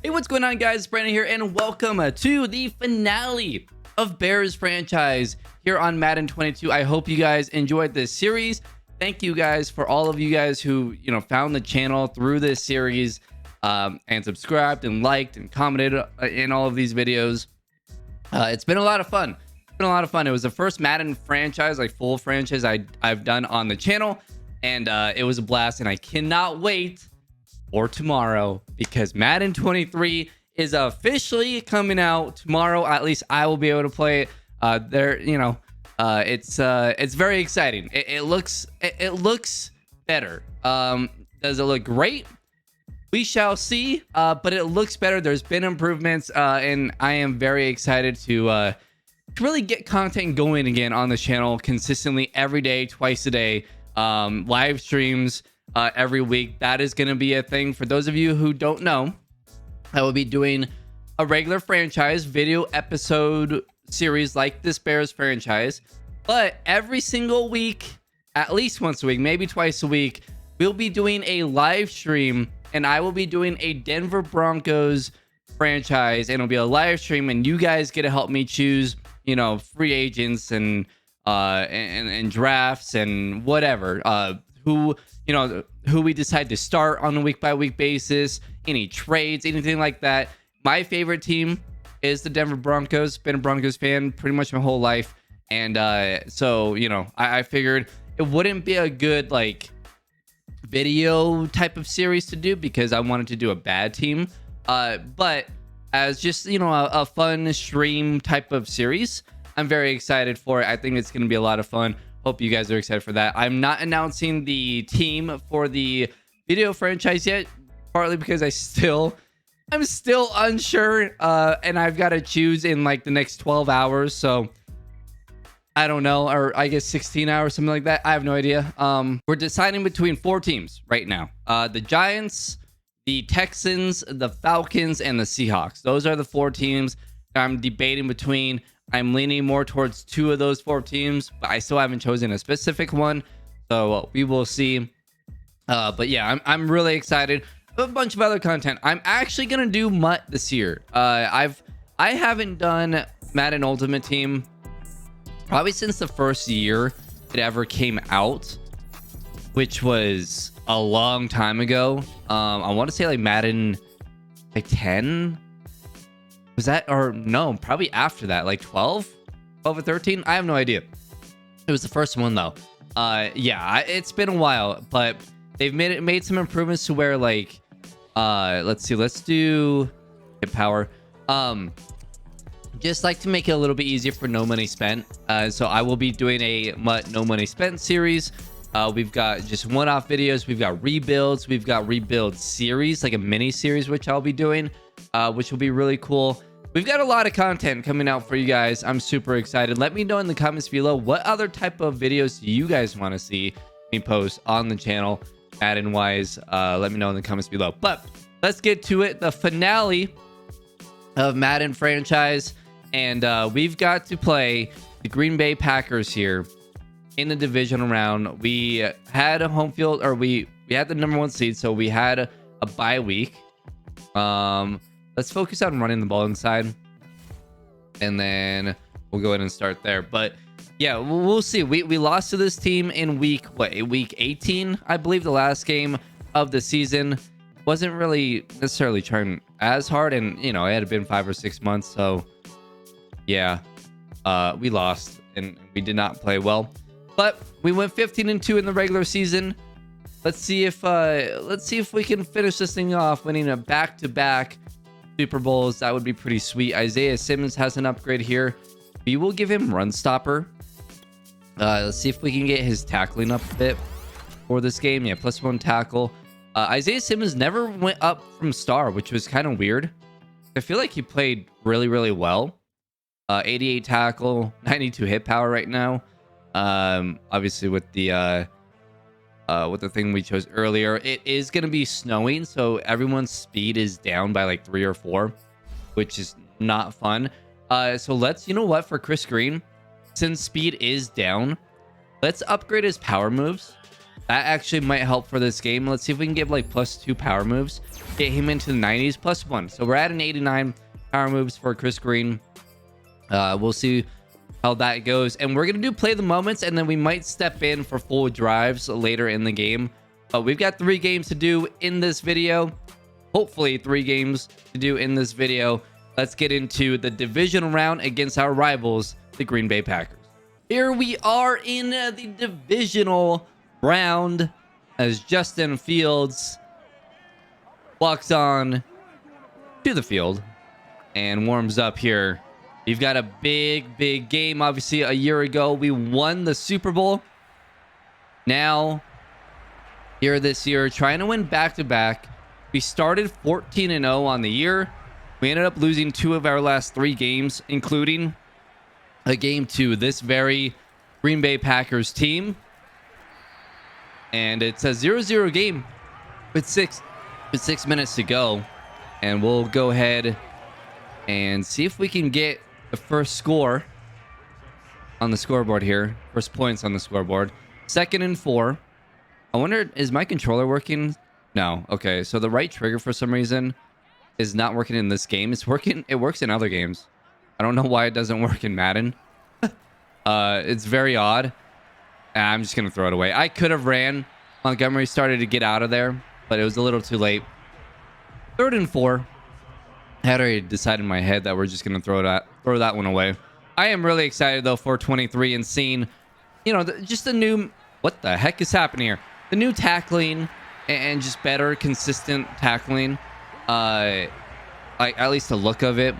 Hey, what's going on, guys? Brandon here, and welcome to the finale of Bears franchise here on Madden 22. I hope you guys enjoyed this series. Thank you guys for all of you guys who found the channel through this series and subscribed and liked and commented in all of these videos. It's been a lot of fun. It was the first Madden franchise, like full franchise, I've done on the channel, and it was a blast. And I cannot wait for tomorrow, because Madden 23 is officially coming out tomorrow. At least I will be able to play it. It's very exciting. It looks better. Does it look great? We shall see. But it looks better. There's been improvements, and I am very excited to really get content going again on the channel consistently every day, twice a day. Live streams every week. That is going to be a thing. For those of you who don't know, I will be doing a regular franchise video episode series like this Bears franchise, but every single week, at least once a week, maybe twice a week, we'll be doing a live stream, and I will be doing a Denver Broncos franchise, and it'll be a live stream, and you guys get to help me choose free agents and drafts and whatever, who we decide to start on a week-by-week basis, any trades, anything like that. My favorite team is the Denver Broncos. Been a Broncos fan pretty much my whole life, and so I figured it wouldn't be a good video type of series to do, because I wanted to do a bad team, but as just a fun stream type of series. I'm very excited for it. I think it's going to be a lot of fun. Hope you guys are excited for that. I'm not announcing the team for the video franchise yet, partly because I'm still unsure, and I've got to choose in the next 12 hours. So I don't know, or I guess 16 hours, something like that. I have no idea. We're deciding between 4 teams right now. The Giants, the Texans, the Falcons, and the Seahawks. Those are the 4 teams I'm debating between. I'm leaning more towards 2 of those 4 teams, but I still haven't chosen a specific one, so we will see. But yeah, I'm really excited. A bunch of other content. I'm actually gonna do MUT this year. I haven't done Madden Ultimate Team probably since the first year it ever came out, which was a long time ago. I want to say Madden 10. Was that, or no, probably after that, 12 or 13. I have no idea. It was the first one though. Yeah, it's been a while, but they've made some improvements to where let's see, let's do hit power. Just to make it a little bit easier for no money spent. So I will be doing a no money spent series. We've got just one-off videos. We've got rebuilds. We've got rebuild series, a mini series, which I'll be doing, which will be really cool. We've got a lot of content coming out for you guys. I'm super excited. Let me know in the comments below, what other type of videos do you guys want to see me post on the channel, Madden wise. Let me know in the comments below. But let's get to it. The finale of Madden franchise, and we've got to play the Green Bay Packers here in the divisional round. We had a home field, or we had the number 1 seed, so we had a bye week. Let's focus on running the ball inside, and then we'll go ahead and start there. But yeah, we'll see. We lost to this team in week 18, I believe. The last game of the season wasn't really necessarily trying as hard, and it had been 5 or 6 months, so yeah, we lost and we did not play well. But we went 15-2 in the regular season. Let's see if we can finish this thing off, winning a back-to-back Super Bowls. That would be pretty sweet. Isaiah Simmons has an upgrade here. We will give him run stopper. Let's see if we can get his tackling up a bit for this game. Yeah, +1 tackle. Isaiah Simmons never went up from star, which was kind of weird. I feel like he played really, really well. 88 tackle, 92 hit power right now. Obviously with the thing we chose earlier, it is going to be snowing, so everyone's speed is down by 3 or 4, which is not fun. So let's, for Chris Green, since speed is down, let's upgrade his power moves That actually might help for this game. Let's see if we can get like +2 power moves. Get him into the 90s, +1. So we're at an 89 power moves for Chris Green. We'll see how that goes. And we're going to do play the moments, and then we might step in for full drives later in the game. But we've got 3 games to do in this video. Hopefully 3 games to do in this video. Let's get into the divisional round against our rivals, the Green Bay Packers. Here we are in the divisional round as Justin Fields walks on to the field and warms up here. We've got a big game. Obviously, a year ago, we won the Super Bowl. Now, here this year, trying to win back-to-back. We started 14-0 on the year. We ended up losing 2 of our last 3 games, including a game to this very Green Bay Packers team. And it's a 0-0 game with 6 minutes to go. And we'll go ahead and see if we can get the first score on the scoreboard here. First points on the scoreboard. 2nd and 4. I wonder, is my controller working? No. Okay, so the right trigger for some reason is not working in this game. It's working. It works in other games. I don't know why it doesn't work in Madden. It's very odd. I'm just going to throw it away. I could have ran. Montgomery started to get out of there, but it was a little too late. 3rd and 4. I had already decided in my head that we're just going to throw that one away. I am really excited, though, for 23 and seeing, you know, just the new... What the heck is happening here? The new tackling and just better, consistent tackling. Like, at least the look of it.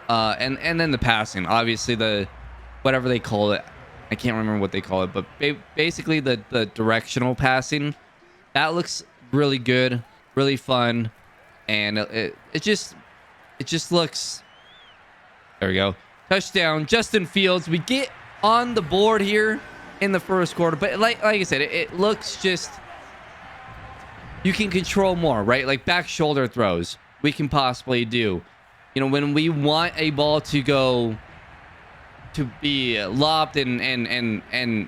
And then the passing. Obviously, the... Whatever they call it. I can't remember what they call it, but basically the directional passing, that looks really good, really fun, and it just looks. There we go, touchdown, Justin Fields. We get on the board here in the first quarter, but like I said, it looks just, you can control more, right? Like back shoulder throws, we can possibly do. You know, when we want a ball to go. To be lobbed and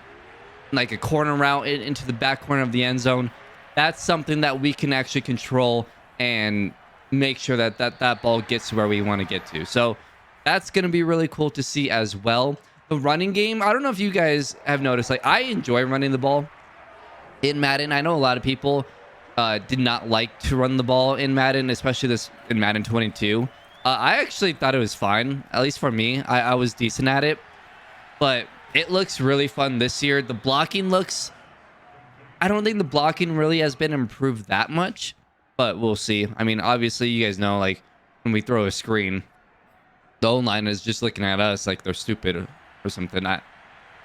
like a corner route into the back corner of the end zone, that's something that we can actually control and make sure that ball gets to where we want to get to. So that's going to be really cool to see as well. The running game, I don't know if you guys have noticed, like I enjoy running the ball in Madden. I know a lot of people did not like to run the ball in Madden, especially in Madden 22. I actually thought it was fine, at least for me. I was decent at it, but it looks really fun this year. The blocking looks... I don't think the blocking really has been improved that much, but we'll see. I mean, obviously, you guys know, like, when we throw a screen, the O-line is just looking at us like they're stupid or something. I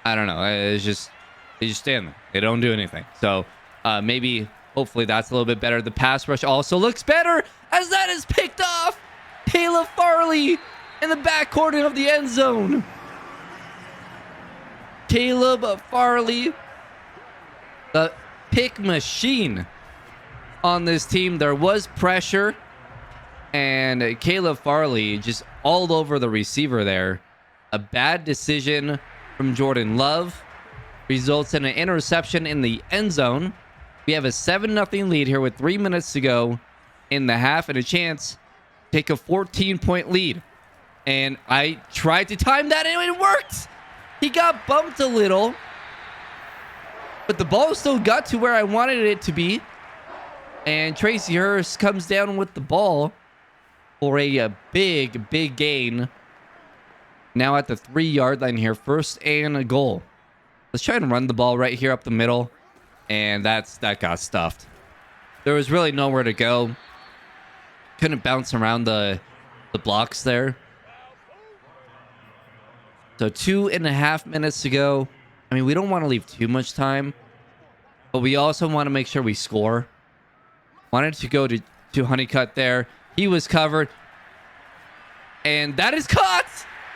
don't know. It's just... They just stand there. They don't do anything. So, maybe, hopefully, that's a little bit better. The pass rush also looks better as that is picked off. Caleb Farley in the back corner of the end zone. Caleb Farley, the pick machine on this team. There was pressure, and Caleb Farley just all over the receiver there. A bad decision from Jordan Love results in an interception in the end zone. We have a 7-0 lead here with 3 minutes to go in the half and a chance take a 14-point lead. And I tried to time that and it worked. He got bumped a little, but the ball still got to where I wanted it to be. And Tracy Hurst comes down with the ball for a big gain. Now at the 3-yard line here, 1st and a goal. Let's try and run the ball right here up the middle. And that got stuffed. There was really nowhere to go. Couldn't bounce around the blocks there. So 2.5 minutes to go. I mean, we don't want to leave too much time, but we also want to make sure we score. Wanted to go to Honeycutt there. He was covered. And that is caught.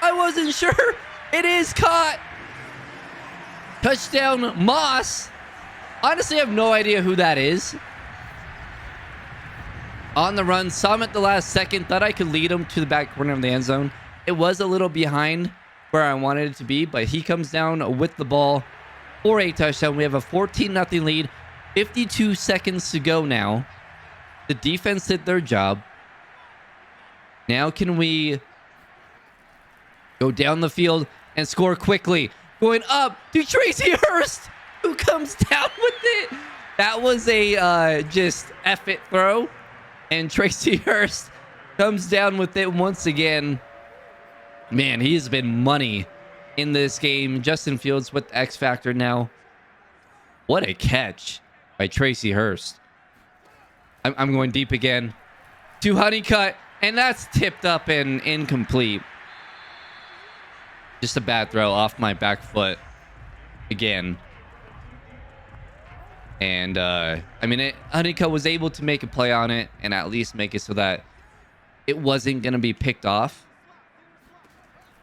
I wasn't sure. It is caught. Touchdown, Moss. Honestly, I have no idea who that is. On the run, saw him at the last second. Thought I could lead him to the back corner of the end zone. It was a little behind where I wanted it to be, but he comes down with the ball for a touchdown. We have a 14-0 lead. 52 seconds to go now. The defense did their job. Now can we go down the field and score quickly? Going up to Tracy Hurst, who comes down with it. That was a just F it throw. And Tracy Hurst comes down with it once again. Man, he's been money in this game. Justin Fields with the X Factor now. What a catch by Tracy Hurst. I'm going deep again to Honeycutt, and that's tipped up and incomplete. Just a bad throw off my back foot again. And Honeycutt was able to make a play on it and at least make it so that it wasn't going to be picked off.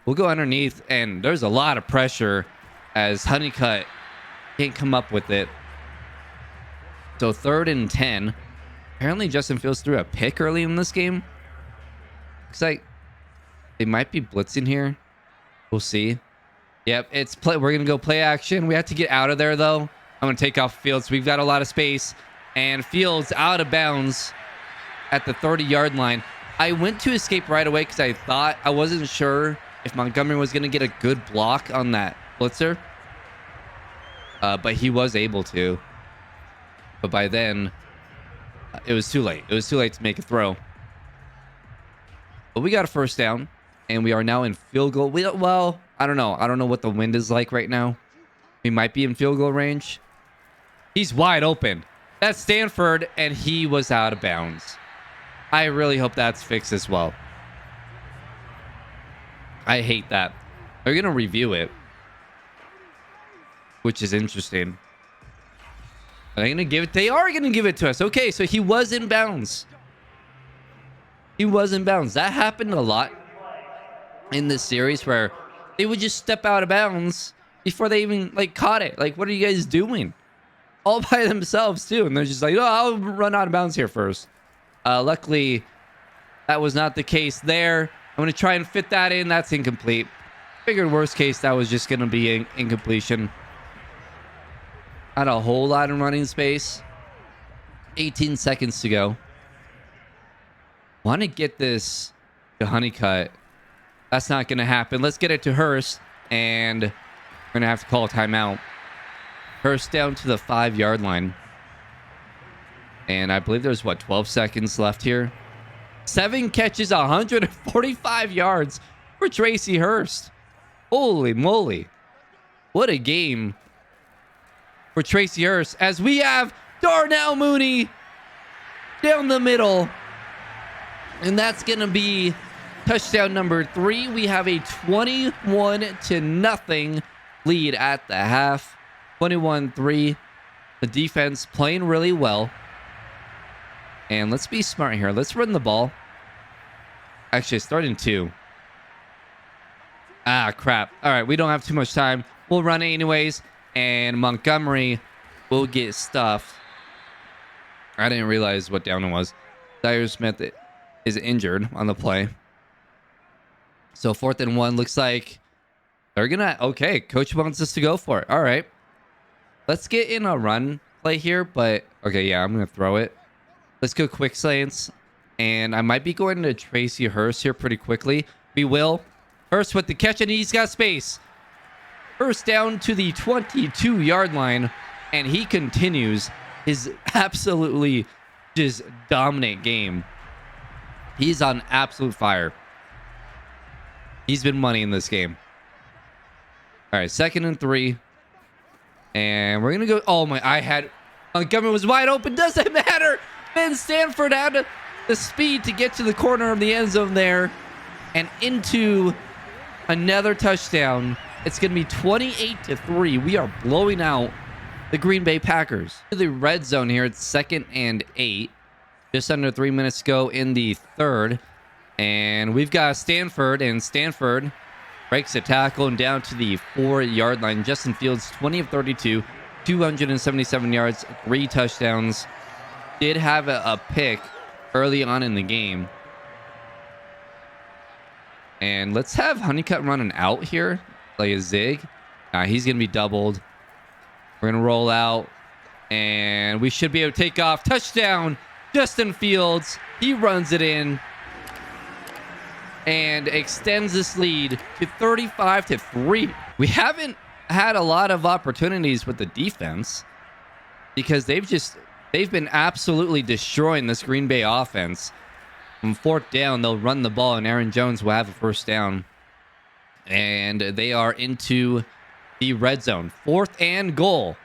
We'll go underneath, and there's a lot of pressure as Honeycutt can't come up with it. So 3rd and 10. Apparently Justin Fields threw a pick early in this game. Looks like they might be blitzing here. We'll see. Yep, it's play. We're going to go play action. We have to get out of there, though. I'm going to take off Fields. We've got a lot of space. And Fields out of bounds at the 30-yard line. I went to escape right away because I wasn't sure if Montgomery was going to get a good block on that blitzer. But he was able to. But by then, it was too late. It was too late to make a throw. But we got a first down. And we are now in field goal. Well, I don't know. I don't know what the wind is like right now. We might be in field goal range. He's wide open. That's Stanford, and he was out of bounds. I really hope that's fixed as well. I hate that. They're going to review it, which is interesting. Are they going to give it? They are going to give it to us. Okay, so he was in bounds. He was in bounds. That happened a lot in this series where they would just step out of bounds before they even caught it. Like, what are you guys doing? All by themselves too, and they're just like, oh, I'll run out of bounds here first. Luckily, that was not the case there. I'm going to try and fit that in. That's incomplete. Figured worst case, that was just going to be incompletion. Not a whole lot of running space. 18 seconds to go. Want to get this to Honeycutt. That's not going to happen. Let's get it to Hurst, and we're going to have to call a timeout. Hurst down to the 5-yard line. And I believe there's, 12 seconds left here. 7 catches, 145 yards for Tracy Hurst. Holy moly. What a game for Tracy Hurst. As we have Darnell Mooney down the middle. And that's going to be touchdown number 3. We have a 21-0 lead at the half. 21-3. The defense playing really well. And let's be smart here. Let's run the ball. Actually, it's 3rd and 2. Ah, crap. All right, we don't have too much time. We'll run it anyways. And Montgomery will get stuffed. I didn't realize what down it was. Dyer Smith is injured on the play. So 4th and 1. Looks like they're going to... Okay, coach wants us to go for it. All right. Let's get in a run play here. But, okay, yeah, I'm going to throw it. Let's go quick slants. And I might be going to Tracy Hurst here pretty quickly. We will. Hurst with the catch, and he's got space. Hurst down to the 22-yard line. And he continues his absolutely just dominant game. He's on absolute fire. He's been money in this game. All right, 2nd and 3. And we're going to go... Oh, my... Montgomery was wide open. Doesn't matter. Ben Stanford had the speed to get to the corner of the end zone there. And into another touchdown. It's going to be 28-3. We are blowing out the Green Bay Packers. The red zone here. It's 2nd and 8. Just under 3 minutes to go in the 3rd. And we've got Stanford, and Stanford breaks a tackle and down to the 4-yard line. Justin Fields, 20 of 32, 277 yards, 3 touchdowns. Did have a pick early on in the game. And let's have Honeycutt run an out here, like a zig. He's going to be doubled. We're going to roll out. And we should be able to take off. Touchdown, Justin Fields. He runs it in and extends this lead to 35-3. We haven't had a lot of opportunities with the defense because they've been absolutely destroying this Green Bay offense. On fourth down, they'll run the ball and Aaron Jones will have a first down. And they are into the red zone. 4th and goal.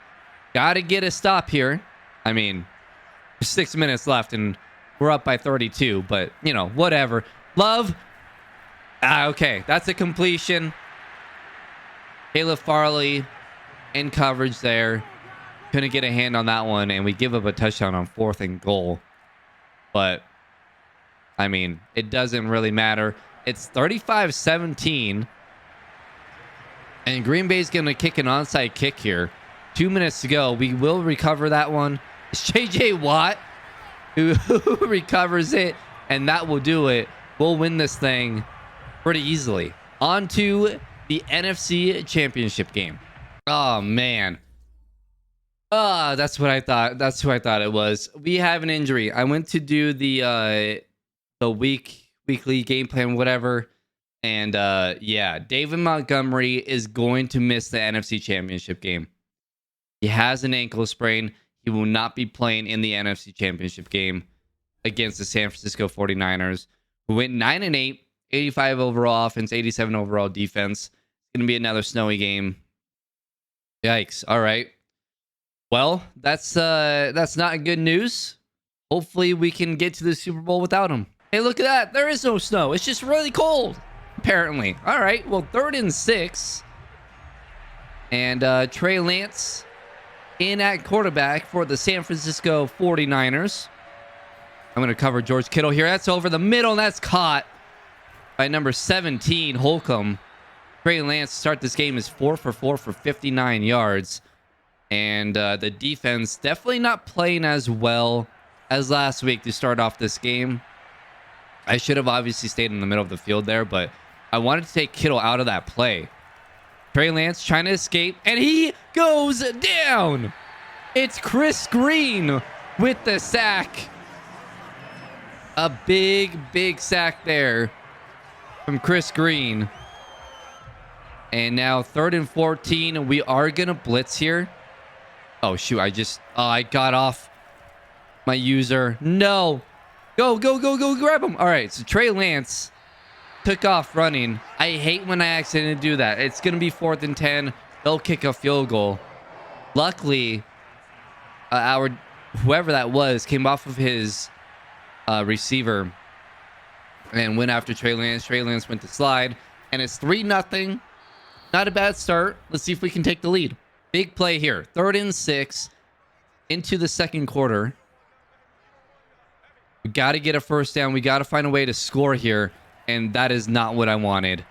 Got to get a stop here. I mean, 6 minutes left and we're up by 32, but you know, whatever. Love. Okay, that's a completion. Caleb Farley in coverage there. Couldn't get a hand on that one, and we give up a touchdown on 4th and goal. But, I mean, it doesn't really matter. It's 35-17. And Green Bay's going to kick an onside kick here. 2 minutes to go. We will recover that one. It's J.J. Watt who recovers it, and that will do it. We'll win this thing pretty easily. On to the NFC Championship game. Oh, man. That's what I thought. That's who I thought it was. We have an injury. I went to do the weekly game plan, whatever. And yeah, David Montgomery is going to miss the NFC Championship game. He has an ankle sprain. He will not be playing in the NFC Championship game against the San Francisco 49ers, who went 9-8, 85 overall offense, 87 overall defense. It's going to be another snowy game. Yikes. All right. Well, that's not good news. Hopefully we can get to the Super Bowl without him. Hey, look at that. There is no snow. It's just really cold, apparently. All right. Well, 3rd and 6. And Trey Lance in at quarterback for the San Francisco 49ers. I'm going to cover George Kittle here. That's over the middle, and that's caught by number 17, Holcomb. Trey Lance to start this game is 4 for 4 for 59 yards. And the defense definitely not playing as well as last week to start off this game. I should have obviously stayed in the middle of the field there, but I wanted to take Kittle out of that play. Trey Lance trying to escape, and he goes down. It's Chris Green with the sack. A big, big sack there from Chris Green. And now 3rd and 14. We are going to blitz here. Oh, shoot. I got off my user. No. Go, go, go, go. Grab him. All right. So Trey Lance took off running. I hate when I accidentally do that. It's going to be 4th and 10. They'll kick a field goal. Luckily, whoever that was came off of his receiver and went after Trey Lance. Trey Lance went to slide, and it's 3-0. Not a bad start. Let's see if we can take the lead. Big play here. 3rd and 6 into the second quarter. We got to get a first down. We got to find a way to score here, and that is not what I wanted.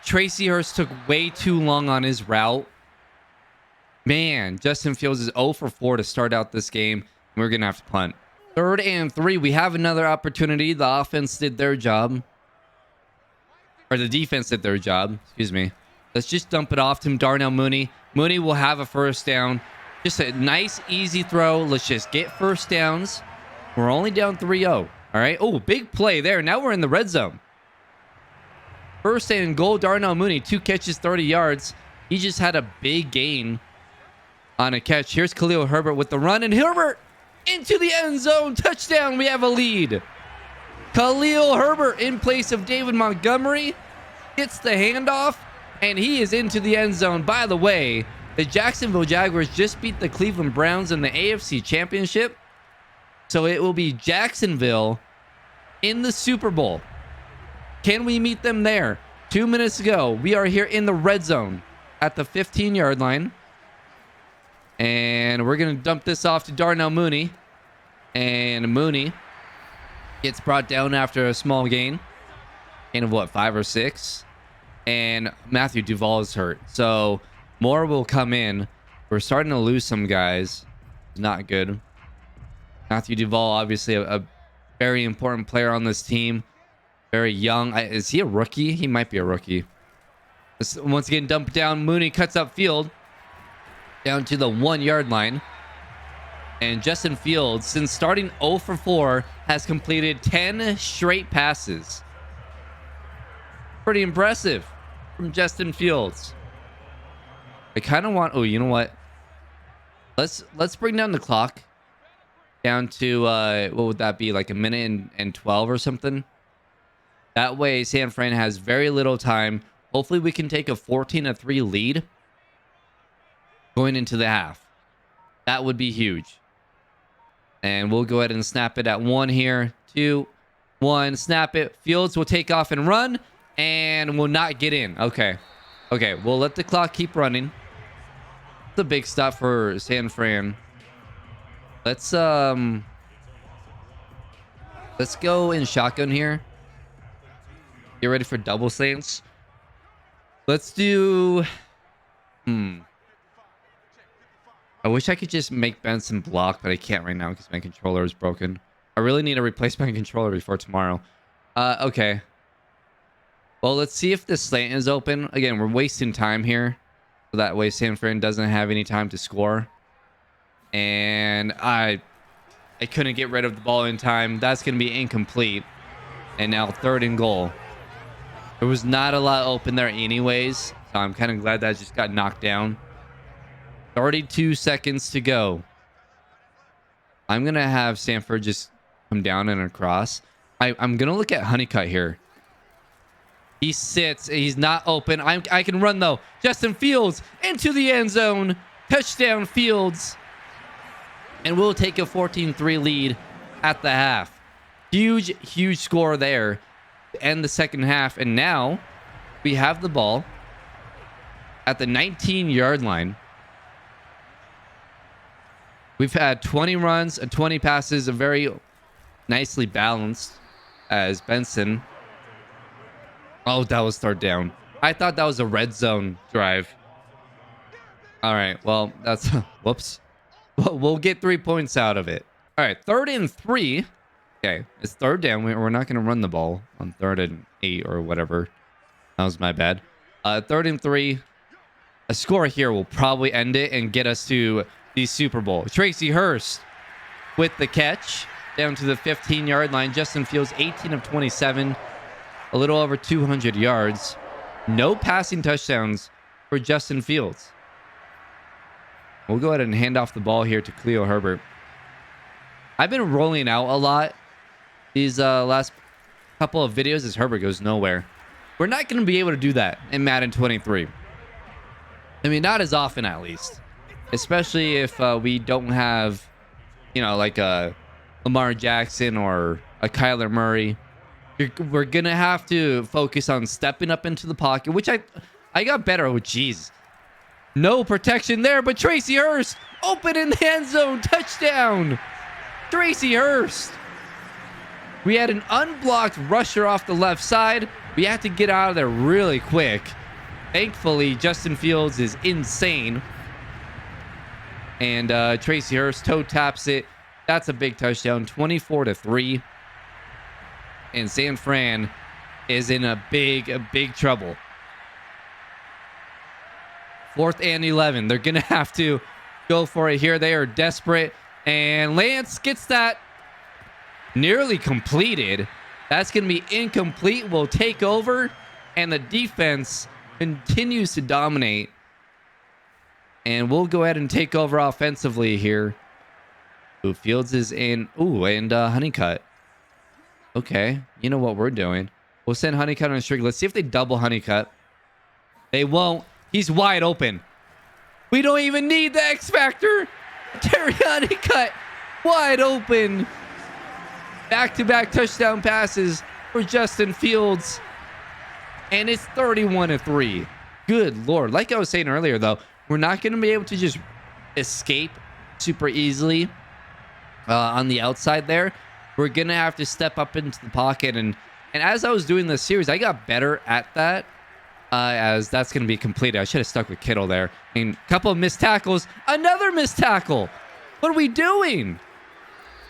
Tracy Hurst took way too long on his route. Man, Justin Fields is 0 for 4 to start out this game. We're going to have to punt. 3rd and 3. We have another opportunity. The offense did their job. Or the defense did their job. Excuse me. Let's just dump it off to Darnell Mooney. Mooney will have a first down. Just a nice, easy throw. Let's just get first downs. We're only down 3-0. All right. Oh, big play there. Now we're in the red zone. 1st and goal. Darnell Mooney, 2 catches, 30 yards. He just had a big gain on a catch. Here's Khalil Herbert with the run, and Herbert into the end zone. Touchdown. We have a lead. Khalil Herbert in place of David Montgomery gets the handoff, and he is into the end zone. By the way, the Jacksonville Jaguars just beat the Cleveland Browns in the AFC Championship. So it will be Jacksonville in the Super Bowl. Can we meet them there? 2 minutes ago, we are here in the red zone at the 15-yard line. And we're going to dump this off to Darnell Mooney. And Mooney gets brought down after a small gain. Gain of what, 5 or 6? And Matthew Duvall is hurt. So more will come in. We're starting to lose some guys. Not good. Matthew Duvall, obviously a very important player on this team. Very young. Is he a rookie? He might be a rookie. Let's once again dump down. Mooney cuts up field. down to the 1-yard line. And Justin Fields, since starting 0 for 4, has completed 10 straight passes. Pretty impressive from Justin Fields. I kind of want... Oh, you know what? Let's bring down the clock down to what would that be, like a minute and 12 or something. That way San Fran has very little time. Hopefully we can take a 14-3 lead going into the half. That would be huge. And we'll go ahead and snap it at 1 here. 2, 1, snap it. Fields will take off and run and will not get in. Okay, we'll let the clock keep running. It's a big stop for San Fran. Let's go in shotgun here. Get ready for double slants. Let's do... I wish I could just make Benson block, but I can't right now because my controller is broken. I really need to replace my controller before tomorrow. Okay. Well, let's see if this slant is open. Again, we're wasting time here. So that way San Fran doesn't have any time to score. And I couldn't get rid of the ball in time. That's going to be incomplete. And now 3rd and goal. There was not a lot open there anyways. So I'm kind of glad that just got knocked down. 32 seconds to go. I'm going to have Sanford just come down and across. I'm going to look at Honeycutt here. He sits. He's not open. I can run, though. Justin Fields into the end zone. Touchdown, Fields. And we'll take a 14-3 lead at the half. Huge score there to end the second half. And now we have the ball at the 19-yard line. We've had 20 runs and 20 passes, very nicely balanced as Benson. Oh, that was 3rd down. I thought that was a red zone drive. All right, well, that's... Whoops. We'll get 3 points out of it. All right, 3rd and 3. Okay, it's 3rd down. We're not going to run the ball on 3rd and 8 or whatever. That was my bad. 3rd and 3. A score here will probably end it and get us to the Super Bowl. Tracy Hurst with the catch down to the 15-yard line. Justin Fields, 18 of 27. A little over 200 yards. No passing touchdowns for Justin Fields. We'll go ahead and hand off the ball here to Cleo Herbert. I've been rolling out a lot these last couple of videos as Herbert goes nowhere. We're not going to be able to do that in Madden 23. I mean, not as often at least. Especially if we don't have, you know, like a Lamar Jackson or a Kyler Murray. We're going to have to focus on stepping up into the pocket, which I got better. Oh, jeez. No protection there, but Tracy Hurst open in the end zone. Touchdown. Tracy Hurst. We had an unblocked rusher off the left side. We had to get out of there really quick. Thankfully, Justin Fields is insane. And Tracy Hurst toe taps it. That's a big touchdown. 24-3. And San Fran is in a big trouble. 4th and 11. They're going to have to go for it here. They are desperate. And Lance gets that nearly completed. That's going to be incomplete. We'll take over. And the defense continues to dominate. And we'll go ahead and take over offensively here. Ooh, Fields is in. Ooh, and Honeycutt. Okay, you know what we're doing. We'll send Honeycutt on a streak. Let's see if they double Honeycutt. They won't. He's wide open. We don't even need the X Factor. Terry Honeycutt wide open. Back-to-back touchdown passes for Justin Fields. And it's 31-3. Good Lord. Like I was saying earlier, though, we're not going to be able to just escape super easily on the outside there. We're going to have to step up into the pocket. And as I was doing this series, I got better at that. As that's going to be completed. I should have stuck with Kittle there. And a couple of missed tackles. Another missed tackle. What are we doing?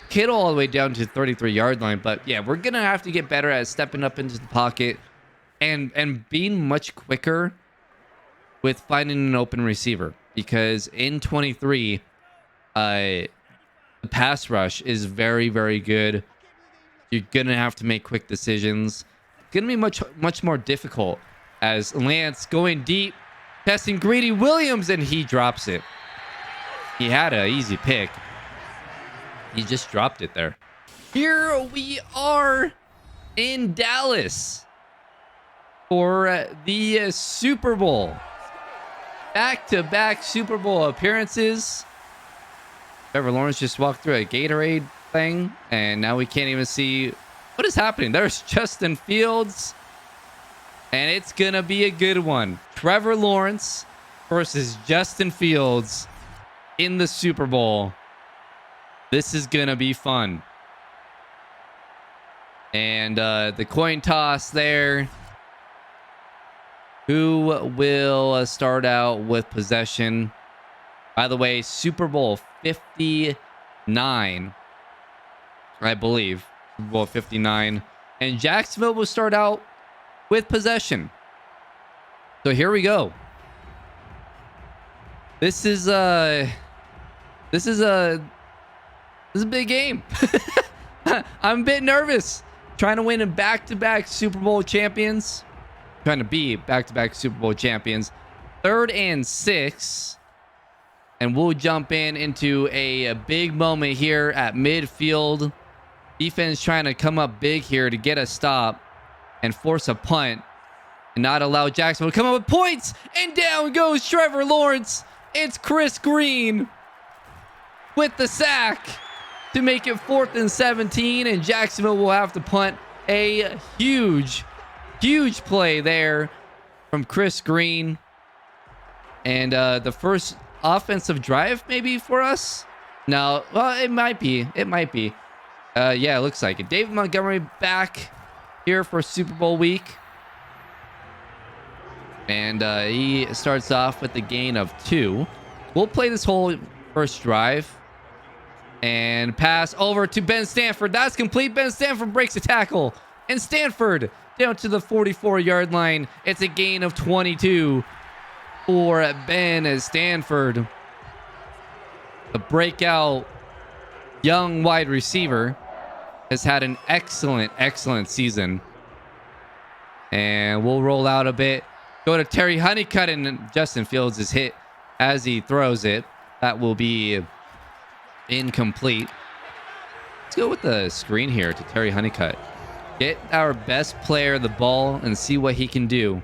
Kittle all the way down to the 33-yard line. But yeah, we're going to have to get better at stepping up into the pocket and being much quicker with finding an open receiver. because in 23, the pass rush is very, very good. You're gonna have to make quick decisions. It's gonna be much more difficult as Lance going deep, testing Greedy Williams, and he drops it. He had an easy pick. He just dropped it there. Here we are in Dallas for the Super Bowl. Back-to-back Super Bowl appearances. Trevor Lawrence just walked through a Gatorade thing, and now we can't even see what is happening. There's Justin Fields, and it's gonna be a good one. Trevor Lawrence versus Justin Fields in the Super Bowl. This is gonna be fun. And the coin toss there. Who will start out with possession? By the way, Super Bowl 59, I believe. Super Bowl 59. And Jacksonville will start out with possession. So here we go. This is a big game. I'm a bit nervous. Trying to win in back-to-back Super Bowl champions. Trying to be back-to-back Super Bowl champions. 3rd and 6. And we'll jump into a big moment here at midfield. Defense trying to come up big here to get a stop and force a punt and not allow Jacksonville to come up with points. And down goes Trevor Lawrence. It's Chris Green with the sack to make it 4th and 17. And Jacksonville will have to punt. A huge play there from Chris Green. And the first offensive drive maybe for us. No, well, it might be. Yeah, it looks like it. David Montgomery back here for Super Bowl week. And he starts off with the gain of 2. We'll play this whole first drive. And pass over to Ben Stanford. That's complete. Ben Stanford breaks a tackle. And Stanford down to the 44-yard line. It's a gain of 22 for Ben Stanford. The breakout young wide receiver has had an excellent season. And we'll roll out a bit. Go to Terry Honeycutt, and Justin Fields is hit as he throws it. That will be incomplete. Let's go with the screen here to Terry Honeycutt. Get our best player the ball and see what he can do.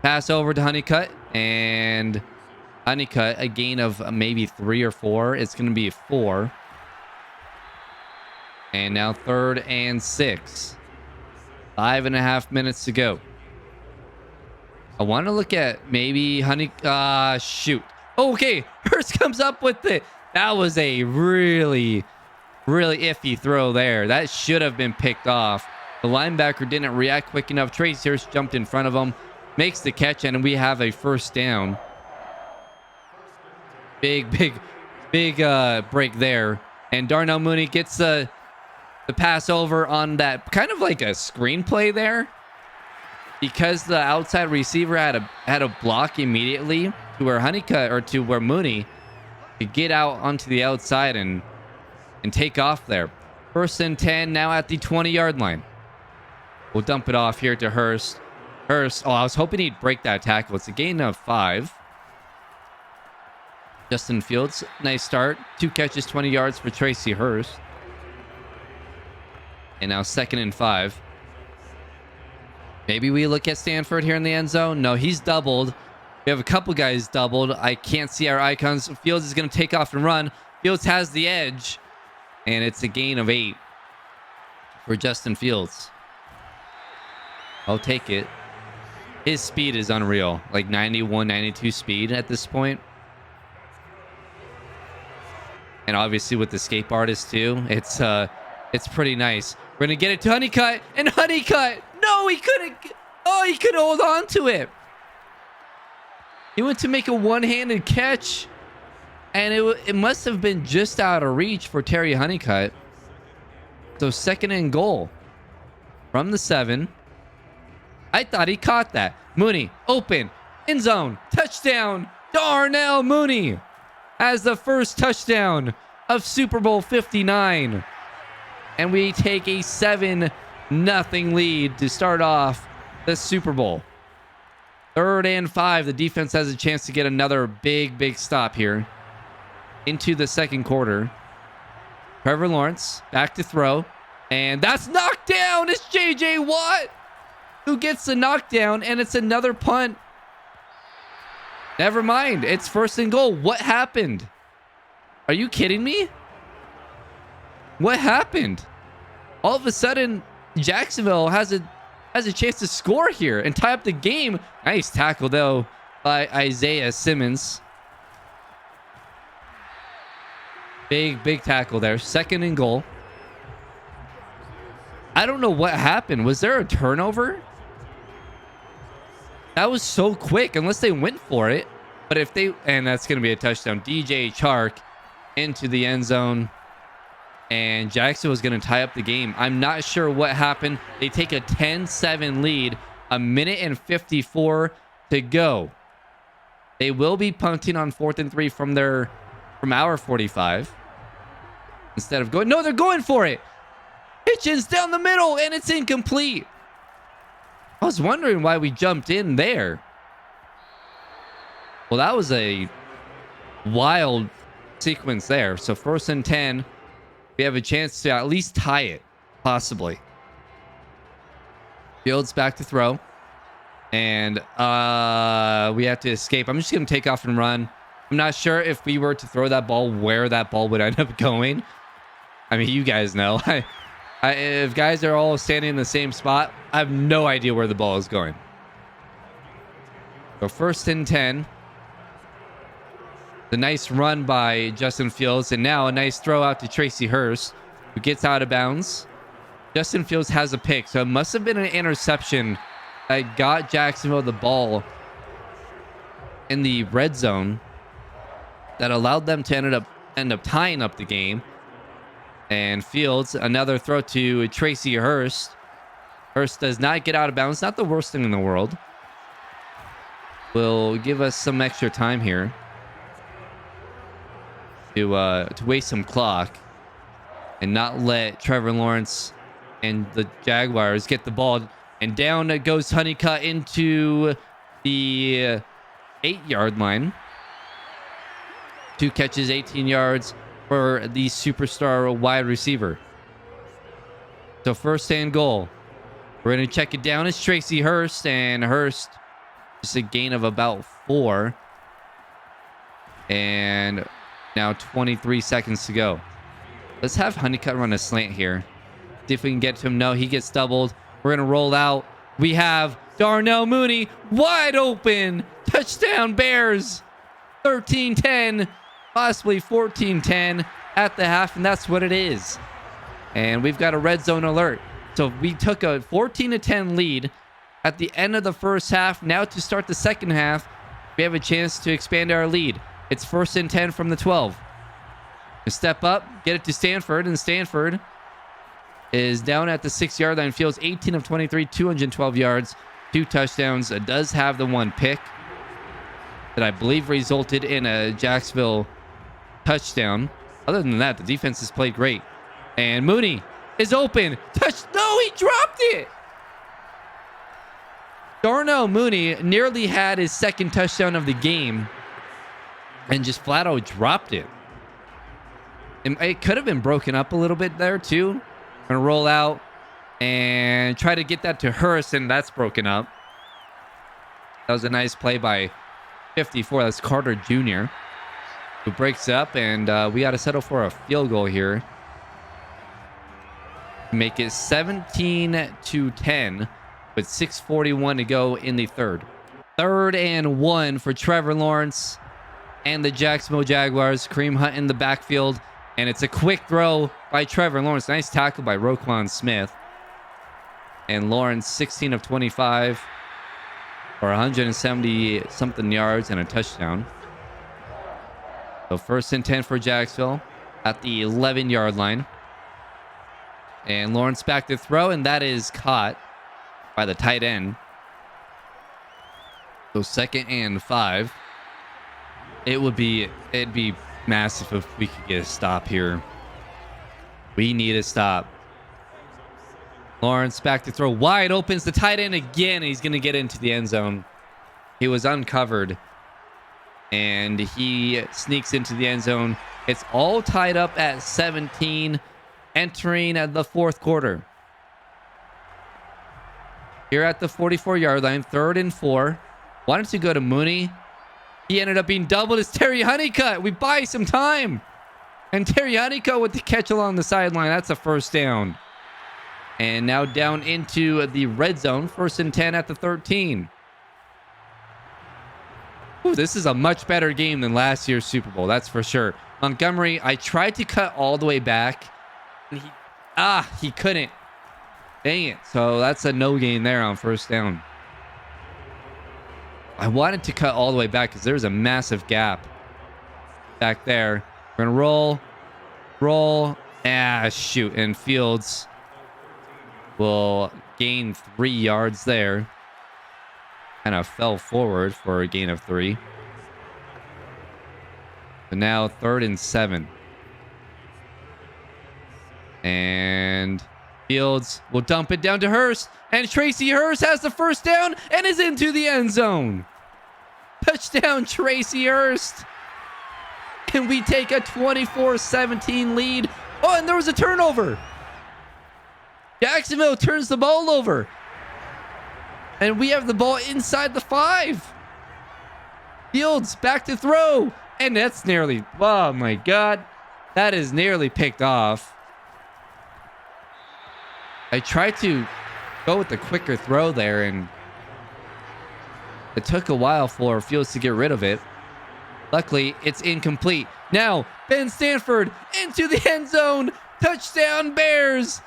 Pass over to Honeycutt, and Honeycutt, a gain of maybe 3 or 4. It's going to be 4. And now 3rd and 6. 5.5 minutes to go. I want to look at maybe shoot. Okay, Hurst comes up with it. That was a really iffy throw there. That should have been picked off. The linebacker didn't react quick enough. Trace Hurst jumped in front of him, makes the catch, and we have a first down. Big break there. And Darnell Mooney gets the pass over on that kind of like a screenplay there, because the outside receiver had a block immediately to where Honeycutt or to where Mooney could get out onto the outside and take off there. 1st and 10 now at the 20-yard line. We'll dump it off here to Hurst. Hurst, I was hoping he'd break that tackle. It's a gain of 5. Justin Fields, nice start. 2 catches, 20 yards for Tracy Hurst. And now 2nd and 5. Maybe we look at Stanford here in the end zone. No, he's doubled. We have a couple guys doubled. I can't see our icons. Fields is going to take off and run. Fields has the edge. And it's a gain of 8 for Justin Fields. I'll take it. His speed is unreal. Like 91, 92 speed at this point. And obviously with the escape artist too. It's pretty nice. We're going to get it to Honeycutt. And Honeycutt! No, he couldn't. Oh, he could hold on to it. He went to make a one-handed catch. And it must have been just out of reach for Terry Honeycutt. So 2nd and goal from the 7. I thought he caught that. Mooney, open, end zone, touchdown, Darnell Mooney has the first touchdown of Super Bowl 59. And we take a 7-0 lead to start off the Super Bowl. 3rd and 5. The defense has a chance to get another big stop here into the second quarter. Trevor Lawrence back to throw. And that's knocked down. It's J.J. Watt who gets the knockdown, and it's another punt. Never mind. It's 1st and goal. What happened? Are you kidding me? What happened? All of a sudden, Jacksonville has a chance to score here and tie up the game. Nice tackle, though, by Isaiah Simmons. Big tackle there. 2nd and goal. I don't know what happened. Was there a turnover? That was so quick, unless they went for it. But if they... And that's going to be a touchdown. DJ Chark into the end zone. And Jackson was going to tie up the game. I'm not sure what happened. They take a 10-7 lead. 1:54 to go. They will be punting on 4th and 3 from our 45. Instead of going... No, they're going for it. Hitchens down the middle, and it's incomplete. I was wondering why we jumped in there. Well, that was a wild sequence there. So 1st and 10. We have a chance to at least tie it, possibly. Fields back to throw. And we have to escape. I'm just going to take off and run. I'm not sure if we were to throw that ball, where that ball would end up going. I mean, you guys know. If guys are all standing in the same spot, I have no idea where the ball is going. So 1st and 10. The nice run by Justin Fields. And now a nice throw out to Tracy Hurst, who gets out of bounds. Justin Fields has a pick. So it must have been an interception that got Jacksonville the ball in the red zone that allowed them to end up tying up the game. And Fields, another throw to Tracy Hurst. Hurst does not get out of bounds. Not the worst thing in the world. Will give us some extra time here to waste some clock and not let Trevor Lawrence and the Jaguars get the ball. And down goes Honeycutt into the 8-yard line. 2 catches, 18 yards for the superstar wide receiver. So 1st and goal. We're going to check it down. It's Tracy Hurst, and Hurst just a gain of about 4. And now 23 seconds to go. Let's have Honeycutt run a slant here. See if we can get to him. No, he gets doubled. We're going to roll out. We have Darnell Mooney wide open. Touchdown Bears. 13-10. Possibly 14-10 at the half, and that's what it is. And we've got a red zone alert. So we took a 14-10 lead at the end of the first half. Now to start the second half, we have a chance to expand our lead. It's 1st and 10 from the 12. We step up, get it to Stanford, and Stanford is down at the 6-yard line. Fields 18 of 23, 212 yards, 2 touchdowns. It does have the 1 pick that I believe resulted in a Jacksonville touchdown. Other than that, the defense has played great. And Mooney is open. No, he dropped it. Darnell Mooney nearly had his 2nd touchdown of the game and just flat out dropped it. It could have been broken up a little bit there too. Gonna roll out and try to get that to Hurst, and that's broken up. That was a nice play by 54. That's Carter Jr. who breaks up, and we got to settle for a field goal here. Make it 17-10 with 6:41 to go in the third. 3rd and 1 for Trevor Lawrence and the Jacksonville Jaguars. Kareem Hunt in the backfield, and it's a quick throw by Trevor Lawrence. Nice tackle by Roquan Smith. And Lawrence 16 of 25 for 170 something yards and a touchdown. So 1st and 10 for Jacksonville at the 11-yard line. And Lawrence back to throw, and that is caught by the tight end. So 2nd and 5. It'd be massive if we could get a stop here. We need a stop. Lawrence back to throw wide, opens the tight end again. He's going to get into the end zone. He was uncovered and he sneaks into the end zone. It's all tied up at 17, entering at the fourth quarter. Here at the 44-yard line, 3rd and 4. Wanted to go to Mooney. He ended up being doubled as Terry Honeycutt. We buy some time. And Terry Honeycutt with the catch along the sideline. That's a first down. And now down into the red zone. 1st and 10 at the 13. Ooh, this is a much better game than last year's Super Bowl. That's for sure. Montgomery, I tried to cut all the way back. And he couldn't. Dang it. So that's a no gain there on 1st down. I wanted to cut all the way back because there's a massive gap back there. We're going to roll. Shoot. And Fields will gain 3 yards there. Kind of fell forward for a gain of 3. So now 3rd and 7. And Fields will dump it down to Hurst. And Tracy Hurst has the first down and is into the end zone. Touchdown, Tracy Hurst. And we take a 24-17 lead. Oh, and there was a turnover. Jacksonville turns the ball over. And we have the ball inside the 5. Fields back to throw. And that's nearly, oh my God. That is nearly picked off. I tried to go with the quicker throw there, and it took a while for Fields to get rid of it. Luckily, it's incomplete. Now, Ben Stanford into the end zone. Touchdown, Bears.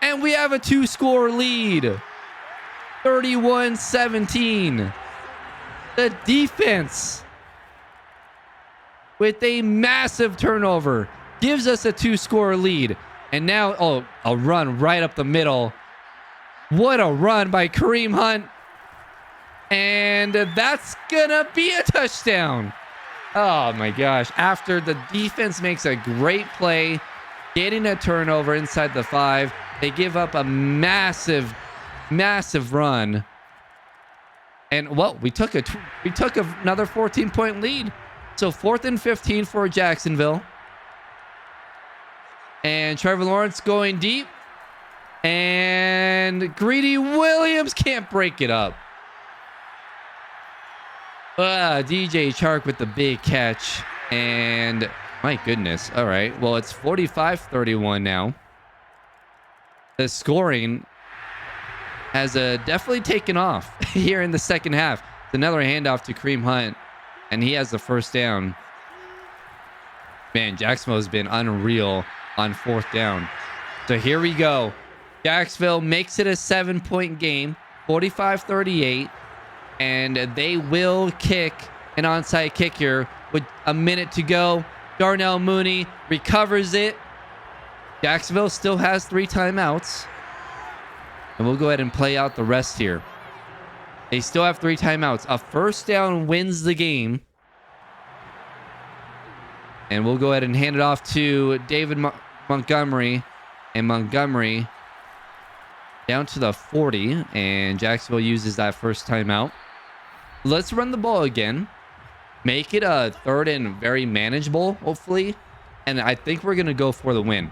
And we have a 2-score lead. 31-17. The defense, with a massive turnover, gives us a 2-score lead. And now, a run right up the middle. What a run by Kareem Hunt. And that's going to be a touchdown. Oh, my gosh. After the defense makes a great play, getting a turnover inside the 5, they give up a massive run. And, well, we took another 14-point lead. So 4th and 15 for Jacksonville. And Trevor Lawrence going deep. And Greedy Williams can't break it up. DJ Chark with the big catch. And my goodness. All right. Well, it's 45-31 now. The scoring has definitely taken off here in the second half. It's another handoff to Kareem Hunt. And he has the first down. Man, Jacksonville has been unreal on 4th down. So here we go. Jacksonville makes it a 7-point game, 45-38, and they will kick an onside kick here with a minute to go. Darnell Mooney recovers it. Jacksonville still has 3 timeouts, and we'll go ahead and play out the rest here. They still have 3 timeouts. A first down wins the game. And we'll go ahead and hand it off to David Montgomery. And Montgomery down to the 40. And Jacksonville uses that first timeout. Let's run the ball again. Make it a 3rd and very manageable, hopefully. And I think we're going to go for the win.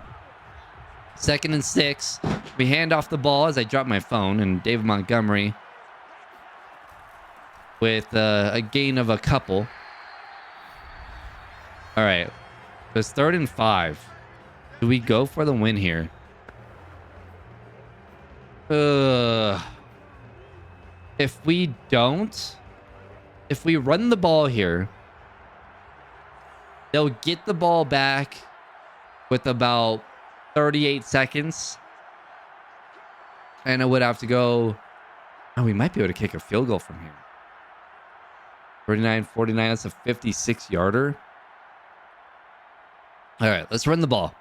2nd and 6. We hand off the ball as I drop my phone. And David Montgomery with a gain of a couple. All right. So it's 3rd and 5. Do we go for the win here? If we don't, if we run the ball here, they'll get the ball back with about 38 seconds. And it would have to go. Oh, we might be able to kick a field goal from here. 39-49. That's a 56-yarder. All right, let's run the ball.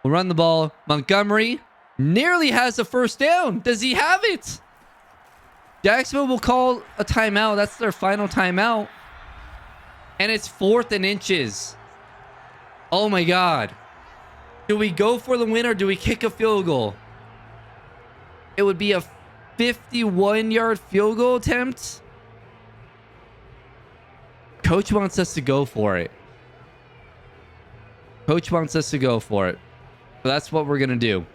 We'll run the ball. Montgomery nearly has the first down. Does he have it? Jacksonville will call a timeout. That's their final timeout. And it's 4th and inches. Oh my God. Do we go for the win or do we kick a field goal? It would be a 51-yard field goal attempt. Coach wants us to go for it. Coach wants us to go for it. So that's what we're going to do.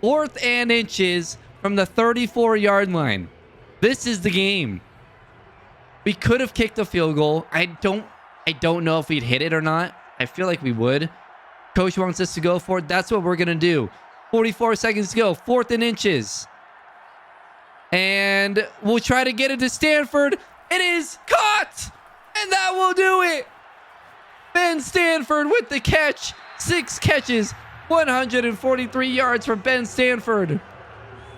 4th and inches from the 34-yard line. This is the game. We could have kicked a field goal. I don't know if we'd hit it or not. I feel like we would. Coach wants us to go for it. That's what we're going to do. 44 seconds to go. 4th and inches. And we'll try to get it to Stanford. It is caught. And that will do it. Ben Stanford with the catch. 6 catches. 143 yards for Ben Stanford.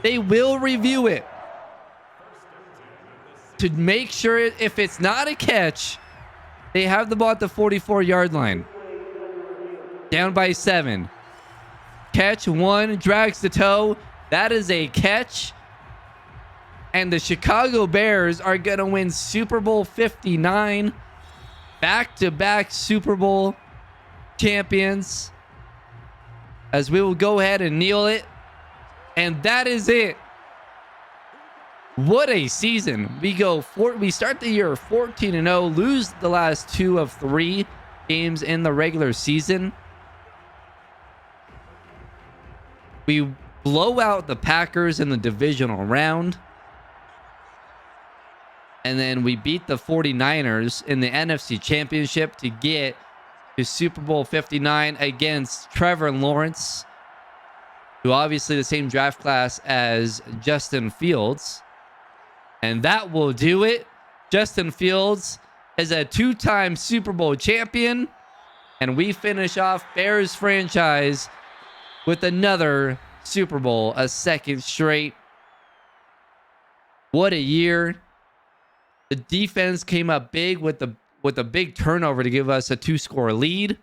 They will review it to make sure if it's not a catch, they have the ball at the 44-yard line. Down by 7. Catch 1, drags the toe. That is a catch. And the Chicago Bears are going to win Super Bowl 59. Back-to-back Super Bowl champions. As we will go ahead and kneel it. And that is it. What a season. We start the year 14-0, lose the last 2 of 3 games in the regular season. We blow out the Packers in the divisional round. And then we beat the 49ers in the NFC Championship to get to Super Bowl 59 against Trevor Lawrence, who obviously the same draft class as Justin Fields. And that will do it. Justin Fields is a 2-time Super Bowl champion. And we finish off Bears franchise with another Super Bowl, a 2nd straight. What a year. The defense came up big with a big turnover to give us a 2-score lead.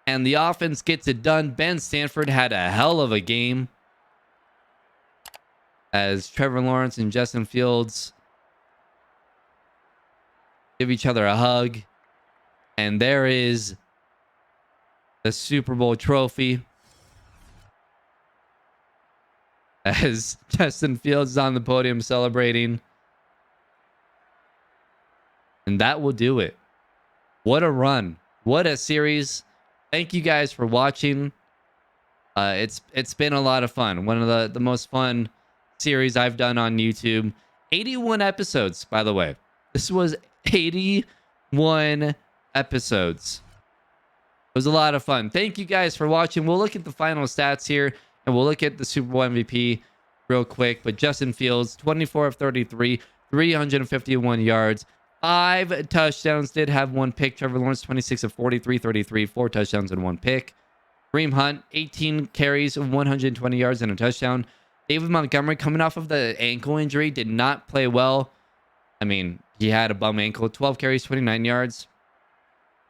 And the offense gets it done. Ben Stanford had a hell of a game, as Trevor Lawrence and Justin Fields give each other a hug. And there is the Super Bowl trophy, as Justin Fields is on the podium celebrating. And that will do it. What a run. What a series. Thank you guys for watching. It's been a lot of fun. One of the most fun series I've done on YouTube. 81 episodes, by the way. This was 81 episodes. It was a lot of fun. Thank you guys for watching. We'll look at the final stats here, and we'll look at the Super Bowl MVP real quick. But Justin Fields, 24 of 33, 351 yards, 5 touchdowns. Did have 1 pick. Trevor Lawrence, 26 of 43, 33, 4 touchdowns and 1 pick. Kareem Hunt, 18 carries, 120 yards and a touchdown. David Montgomery, coming off of the ankle injury, did not play well. I mean, he had a bum ankle. 12 carries, 29 yards.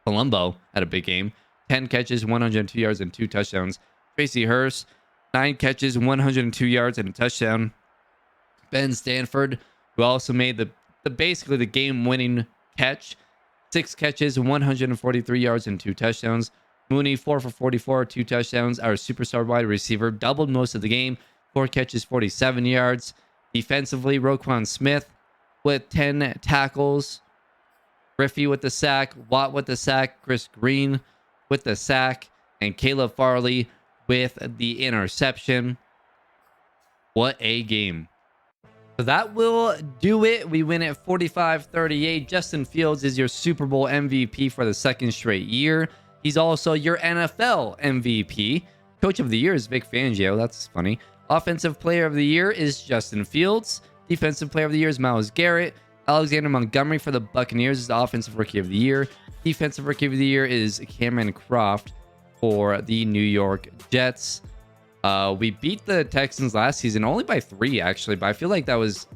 Colombo had a big game. 10 catches, 102 yards and 2 touchdowns. Tracy Hurst, 9 catches, 102 yards and a touchdown. Ben Stanford, who also made basically the game-winning catch. 6 catches, 143 yards and 2 touchdowns. Mooney, 4 for 44, 2 touchdowns. Our superstar wide receiver doubled most of the game. 4 catches, 47 yards. Defensively, Roquan Smith with 10 tackles. Griffey with the sack. Watt with the sack. Chris Green with the sack. And Caleb Farley with the interception. What a game. So that will do it. We win at 45-38. Justin Fields is your Super Bowl MVP for the 2nd straight year. He's also your NFL MVP. Coach of the Year is Vic Fangio. That's funny. Offensive Player of the Year is Justin Fields. Defensive Player of the Year is Myles Garrett. Alexander Montgomery for the Buccaneers is the Offensive Rookie of the Year. Defensive Rookie of the Year is Cameron Croft for the New York Jets. We beat the Texans last season only by 3, actually, but I feel like it was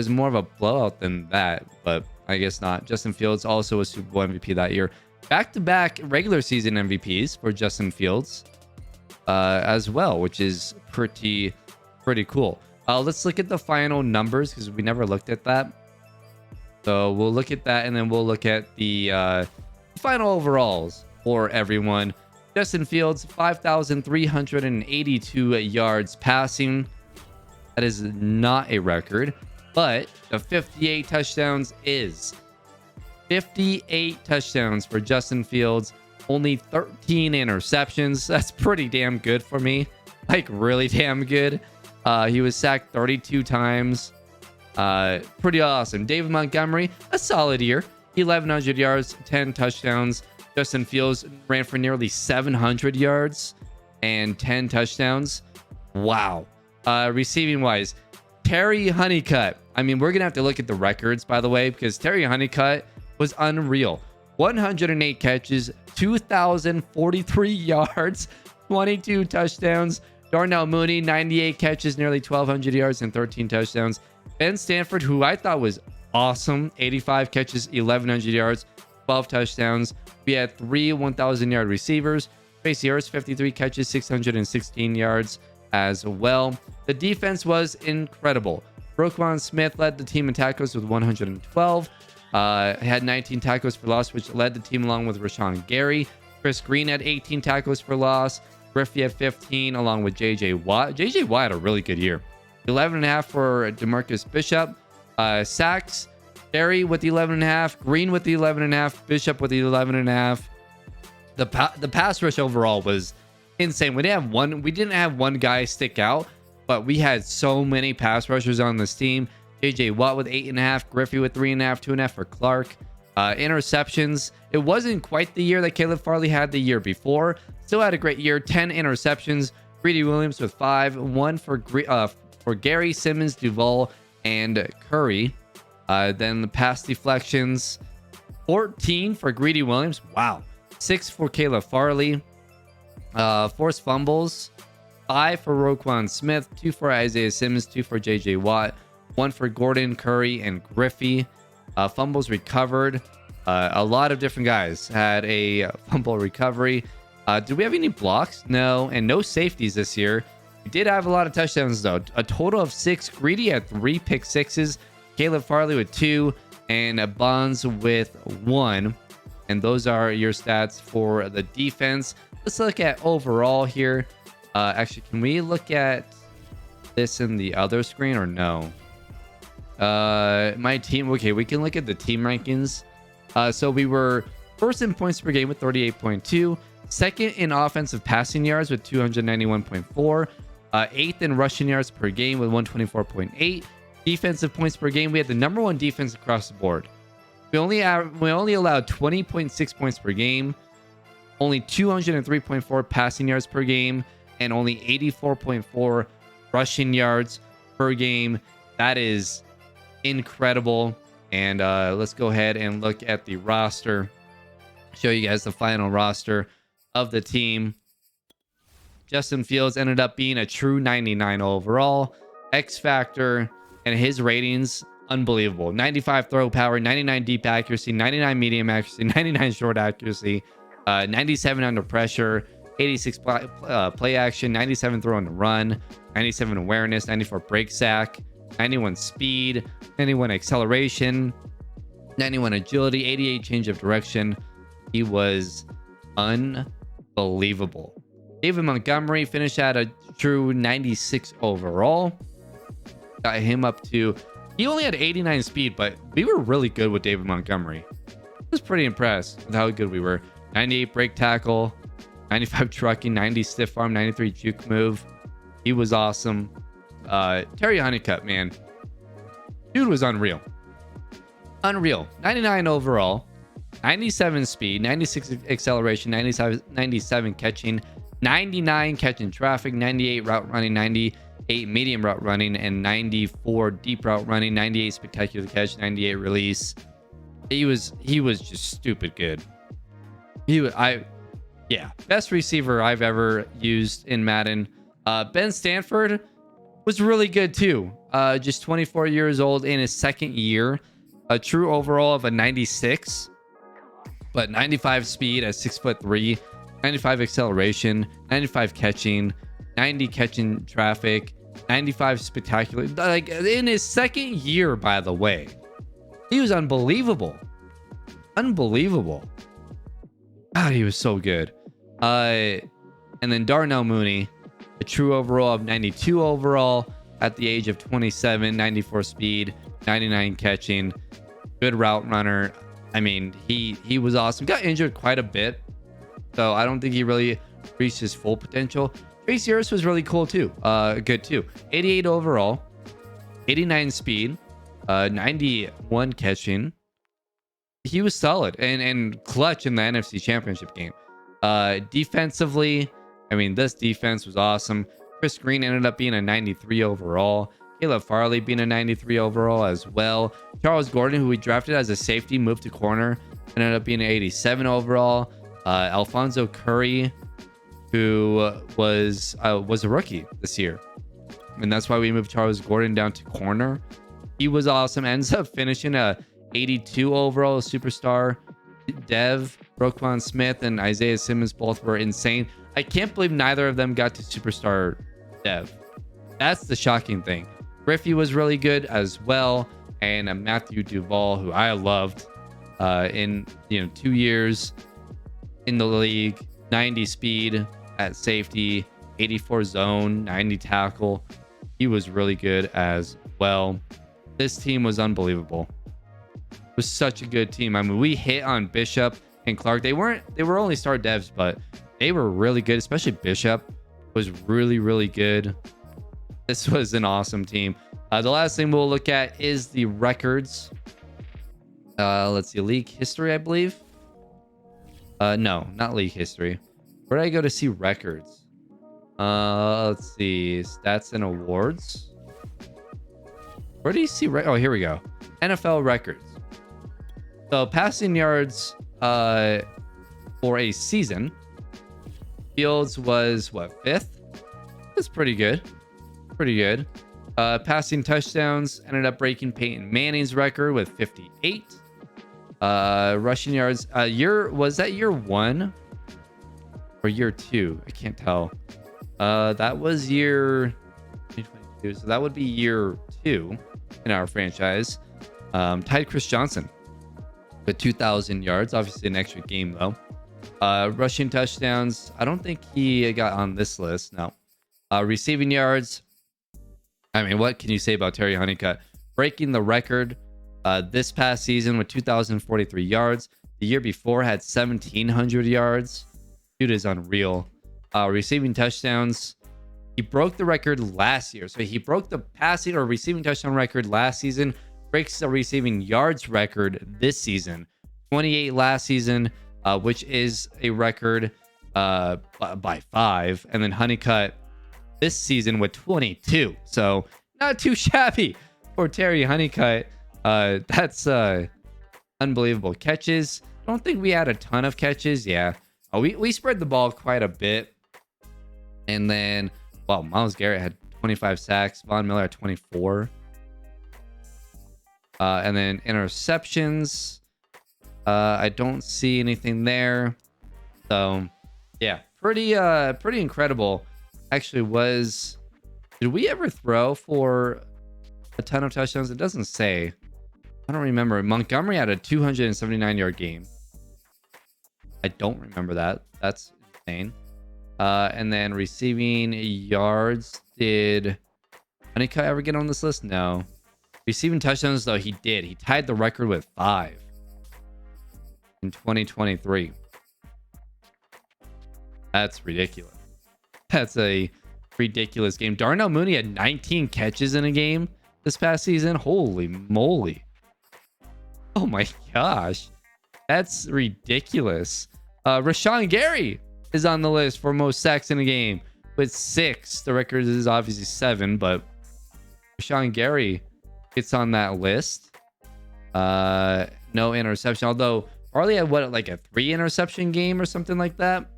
more of a blowout than that, but I guess not. Justin Fields also a Super Bowl MVP that year. Back-to-back regular season MVPs for Justin Fields as well, which is pretty cool. Let's look at the final numbers because we never looked at that. So we'll look at that, and then we'll look at the final overalls for everyone. Justin Fields, 5,382 yards passing. That is not a record, but the 58 touchdowns is 58 touchdowns for Justin Fields. Only 13 interceptions. That's pretty damn good for me. Like, really damn good. He was sacked 32 times. Pretty awesome. David Montgomery, a solid year. 1,100 yards, 10 touchdowns. Justin Fields ran for nearly 700 yards and 10 touchdowns. Wow. Receiving wise, Terry Honeycutt. I mean, we're going to have to look at the records, by the way, because Terry Honeycutt was unreal. 108 catches, 2,043 yards, 22 touchdowns. Darnell Mooney, 98 catches, nearly 1,200 yards and 13 touchdowns. Ben Stanford, who I thought was awesome, 85 catches, 1,100 yards, 12 touchdowns. We had 3 1,000-yard receivers. Tracy Hurst, 53 catches, 616 yards as well. The defense was incredible. Roquan Smith led the team in tackles with 112. Had 19 tackles for loss, which led the team along with Rashawn Gary. Chris Green had 18 tackles for loss. Griffey had 15, along with J.J. Watt. J.J. Watt had a really good year. 11.5 for DeMarcus Bishop. Sacks, Gary with the 11.5, Green with the 11.5, Bishop with the 11.5. The pass rush overall was insane. We didn't have one guy stick out, but we had so many pass rushers on this team. J.J. Watt with 8.5, Griffey with 3.5, 2.5 for Clark. Interceptions, it wasn't quite the year that Caleb Farley had the year before. Still had a great year. 10 interceptions. Greedy Williams with 5, 1 for Gary, Simmons, Duvall, and Curry. Then the pass deflections, 14 for Greedy Williams. Wow. 6 for Caleb Farley. Forced fumbles, 5 for Roquan Smith, 2 for Isaiah Simmons, 2 for J.J. Watt, 1 for Gordon, Curry, and Griffey. Fumbles recovered. A lot of different guys had a fumble recovery. Do we have any blocks? No. And no safeties this year. We did have a lot of touchdowns, though. A total of 6. Greedy had 3 pick sixes. Caleb Farley with 2. And Bonds with 1. And those are your stats for the defense. Let's look at overall here. Actually, can we look at this in the other screen or no? My team. Okay, we can look at the team rankings. So we were first in points per game with 38.2. Second in offensive passing yards with 291.4. Eighth in rushing yards per game with 124.8. Defensive points per game, we had the number 1 defense across the board. We only allowed 20.6 points per game, only 203.4 passing yards per game, and only 84.4 rushing yards per game. That is incredible. And let's go ahead and look at the roster. Show you guys the final roster of the team. Justin Fields ended up being a true 99 overall. X Factor and his ratings, unbelievable. 95 throw power, 99 deep accuracy, 99 medium accuracy, 99 short accuracy, 97 under pressure, 86 play action, 97 throw on the run, 97 awareness, 94 break sack, 91 speed, 91 acceleration, 91 agility, 88 change of direction. He was unbelievable. David Montgomery finished at a true 96 overall. Got him up to, he only had 89 speed, but we were really good with David Montgomery. I was pretty impressed with how good we were. 98 break tackle, 95 trucking, 90 stiff arm, 93 juke move. He was awesome. Terry Honeycutt, man. Dude was unreal. Unreal. 99 overall, 97 speed, 96 acceleration, 97 catching, 99 catching traffic, 98 route running, 98 medium route running, and 94 deep route running, 98 spectacular catch, 98 release. He was just stupid good. Best receiver I've ever used in Madden. Ben Stanford was really good too. Just 24 years old in his second year. A true overall of a 96, but 95 speed at 6'3", 95 acceleration, 95 catching, 90 catching traffic, 95 spectacular. Like in his second year, by the way. He was unbelievable. Unbelievable. God, he was so good. And then Darnell Mooney, a true overall of 92 overall at the age of 27, 94 speed, 99 catching, good route runner. I mean, he was awesome. Got injured quite a bit, so I don't think he really reached his full potential. Trace Harris was really cool too. Good too. 88 overall, 89 speed, 91 catching. He was solid and clutch in the NFC Championship game. Defensively, I mean, this defense was awesome. Chris Green ended up being a 93 overall. Caleb Farley being a 93 overall as well. Charles Gordon, who we drafted as a safety, moved to corner, ended up being an 87 overall. Alfonso Curry, who was a rookie this year, and that's why we moved Charles Gordon down to corner. He was awesome. Ends up finishing a 82 overall, superstar. Dev, Roquan Smith, and Isaiah Simmons both were insane. I can't believe neither of them got to superstar Dev. That's the shocking thing. Griffey was really good as well, and Matthew Duval, who I loved, in 2 years in the league, 90 speed at safety, 84 zone, 90 tackle. He was really good as well. This team was unbelievable. It was such a good team. I mean, we hit on Bishop and Clark. They were only star devs, but they were really good, especially Bishop was really, really good. This was an awesome team. The last thing we'll look at is the records. Let's see, league history, I believe. No, not league history. Where did I go to see records? Let's see, stats and awards. Where do you see? Oh, here we go. NFL records. So passing yards for a season. Fields was what, 5th? That's pretty good. Pretty good. Passing touchdowns ended up breaking Peyton Manning's record with 58. Rushing yards. Was that year 1 or year 2? I can't tell. That was year 2022, so that would be year 2 in our franchise. Tied Chris Johnson with 2,000 yards. Obviously an extra game though. Rushing touchdowns. I don't think he got on this list. No. Receiving yards. I mean, what can you say about Terry Honeycutt? Breaking the record this past season with 2,043 yards. The year before had 1,700 yards. Dude is unreal. Receiving touchdowns. He broke the record last year. So he broke the passing or receiving touchdown record last season. Breaks the receiving yards record this season. 28 last season, which is a record by 5. And then Honeycutt this season with 22. So not too shabby for Terry Honeycutt. That's unbelievable. Catches. Don't think we had a ton of catches. Yeah. We spread the ball quite a bit. And then, well, Myles Garrett had 25 sacks. Von Miller had 24. And then interceptions. I don't see anything there. So, yeah, pretty incredible. Actually, did we ever throw for a ton of touchdowns? It doesn't say. I don't remember. Montgomery had a 279-yard game. I don't remember that. That's insane. And then receiving yards. Did Honeycutt ever get on this list? No. Receiving touchdowns, though, he did. He tied the record with 5 in 2023. That's ridiculous. That's a ridiculous game. Darnell Mooney had 19 catches in a game this past season. Holy moly. Oh my gosh. That's ridiculous. Rashawn Gary is on the list for most sacks in a game with 6. The record is obviously 7, but Rashawn Gary gets on that list. No interception, although Farley had like a 3 interception game or something like that.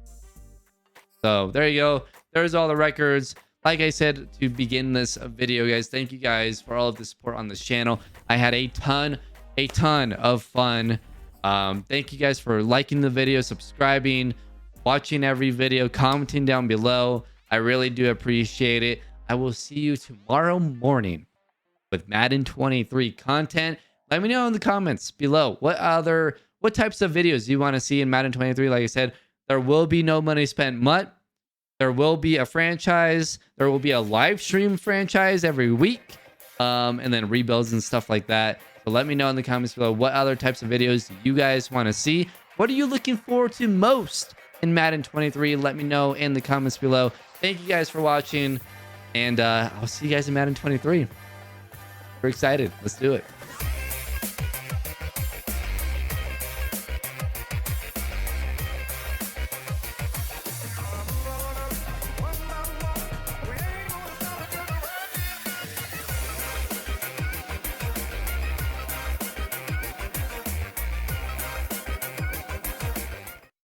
So there you go. There's all the records. Like I said to begin this video, guys, thank you guys for all of the support on this channel. I had a ton of fun. Thank you guys for liking the video, subscribing, watching every video, commenting down below. I really do appreciate it. I will see you tomorrow morning with Madden 23 content. Let me know in the comments below what types of videos you want to see in Madden 23. Like I said, there will be no money spent MUT. There will be a franchise. There will be a live stream franchise every week, and then rebuilds and stuff like that. So let me know in the comments below what other types of videos you guys want to see. What are you looking forward to most in Madden 23? Let me know in the comments below. Thank you guys for watching, and I'll see you guys in Madden 23. We're excited. Let's do it.